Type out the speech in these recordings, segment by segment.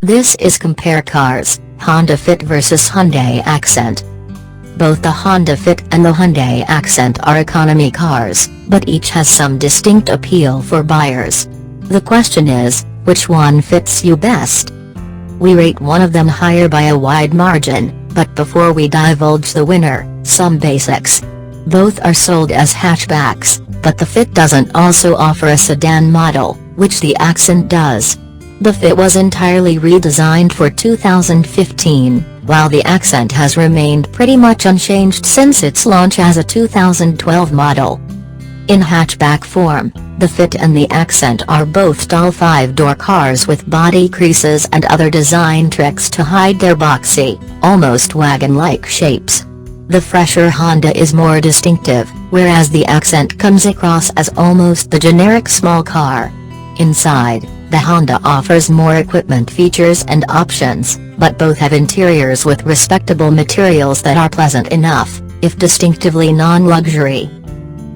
This is Compare Cars, Honda Fit vs Hyundai Accent. Both the Honda Fit and the Hyundai Accent are economy cars, but each has some distinct appeal for buyers. The question is, which one fits you best? We rate one of them higher by a wide margin, but before we divulge the winner, some basics. Both are sold as hatchbacks, but the Fit doesn't also offer a sedan model, which the Accent does. The Fit was entirely redesigned for 2015, while the Accent has remained pretty much unchanged since its launch as a 2012 model. In hatchback form, the Fit and the Accent are both tall 5-door cars with body creases and other design tricks to hide their boxy, almost wagon-like shapes. The fresher Honda is more distinctive, whereas the Accent comes across as almost the generic small car. Inside, the Honda offers more equipment features and options, but both have interiors with respectable materials that are pleasant enough, if distinctively non-luxury.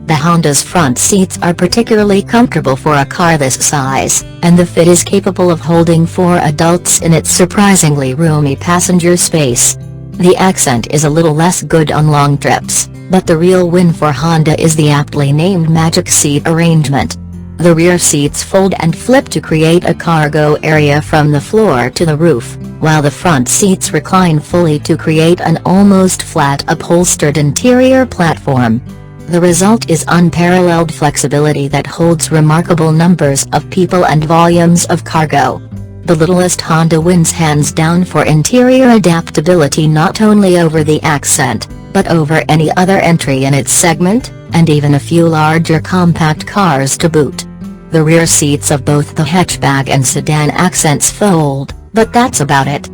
The Honda's front seats are particularly comfortable for a car this size, and the Fit is capable of holding 4 adults in its surprisingly roomy passenger space. The Accent is a little less good on long trips, but the real win for Honda is the aptly named Magic Seat arrangement. The rear seats fold and flip to create a cargo area from the floor to the roof, while the front seats recline fully to create an almost flat upholstered interior platform. The result is unparalleled flexibility that holds remarkable numbers of people and volumes of cargo. The littlest Honda wins hands down for interior adaptability not only over the Accent, but over any other entry in its segment, and even a few larger compact cars to boot. The rear seats of both the hatchback and sedan Accents fold, but that's about it.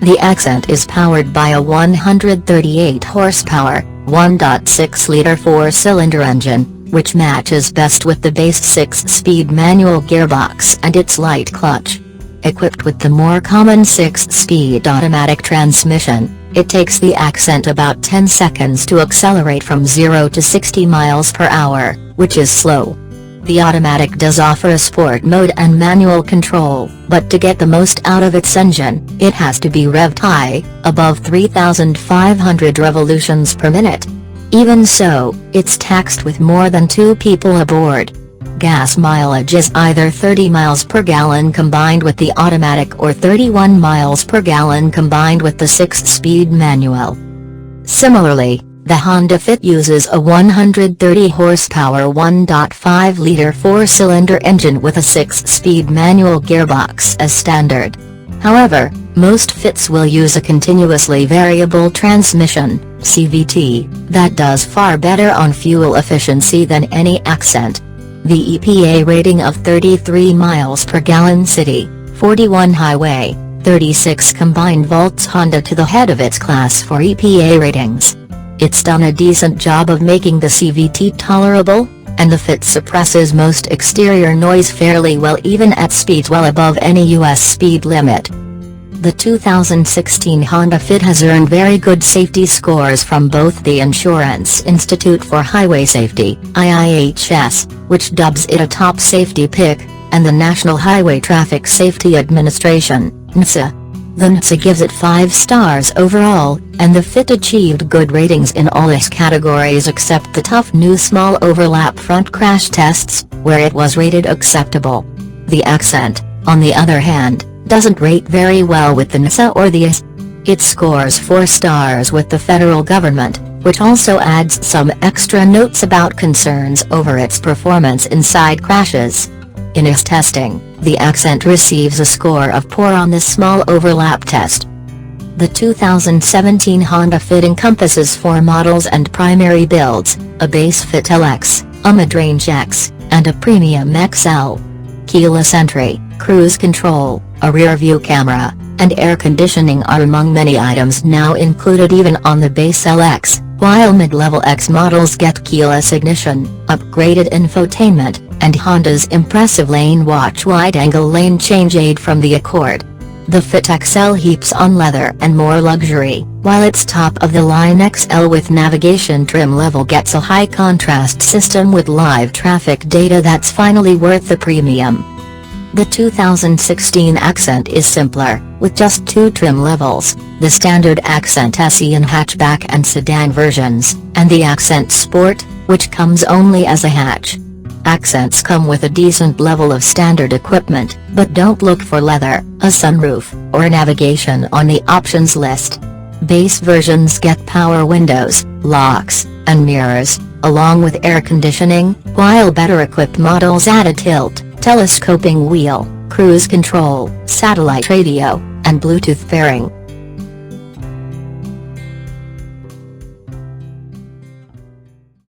The Accent is powered by a 138 horsepower, 1.6-liter 4-cylinder engine, which matches best with the base 6-speed manual gearbox and its light clutch. Equipped with the more common 6-speed automatic transmission, it takes the Accent about 10 seconds to accelerate from 0 to 60 miles per hour, which is slow. The automatic does offer a sport mode and manual control, but to get the most out of its engine, it has to be revved high, above 3,500 revolutions per minute. Even so, it's taxed with more than 2 people aboard. Gas mileage is either 30 miles per gallon combined with the automatic or 31 miles per gallon combined with the 6-speed manual. Similarly, the Honda Fit uses a 130 horsepower 1.5-liter 4-cylinder engine with a 6-speed manual gearbox as standard. However, most Fits will use a continuously variable transmission, CVT, that does far better on fuel efficiency than any Accent. The EPA rating of 33 miles per gallon city, 41 highway, 36 combined vaults Honda to the head of its class for EPA ratings. It's done a decent job of making the CVT tolerable, and the Fit suppresses most exterior noise fairly well even at speeds well above any US speed limit. The 2016 Honda Fit has earned very good safety scores from both the Insurance Institute for Highway Safety, IIHS, which dubs it a top safety pick, and the National Highway Traffic Safety Administration, NHTSA. The NHTSA gives it 5 stars overall, and the Fit achieved good ratings in all its categories except the tough new small overlap front crash tests, where it was rated acceptable. The Accent, on the other hand, doesn't rate very well with the NHTSA or the IS. It scores 4 stars with the federal government, which also adds some extra notes about concerns over its performance inside crashes. In its testing, the Accent receives a score of poor on this small overlap test. The 2017 Honda Fit encompasses 4 models and primary builds, a base Fit LX, a mid-range X, and a premium XL. Keyless entry, cruise control, a rear-view camera, and air conditioning are among many items now included even on the base LX, while mid-level X models get keyless ignition, upgraded infotainment, and Honda's impressive lane watch wide-angle lane change aid from the Accord. The Fit XL heaps on leather and more luxury, while its top-of-the-line XL with navigation trim level gets a high-contrast system with live traffic data that's finally worth the premium. The 2016 Accent is simpler, with just 2 trim levels, the standard Accent SE in hatchback and sedan versions, and the Accent Sport, which comes only as a hatch. Accents come with a decent level of standard equipment, but don't look for leather, a sunroof, or navigation on the options list. Base versions get power windows, locks, and mirrors, along with air conditioning, while better equipped models add a tilt, telescoping wheel, cruise control, satellite radio, and Bluetooth pairing.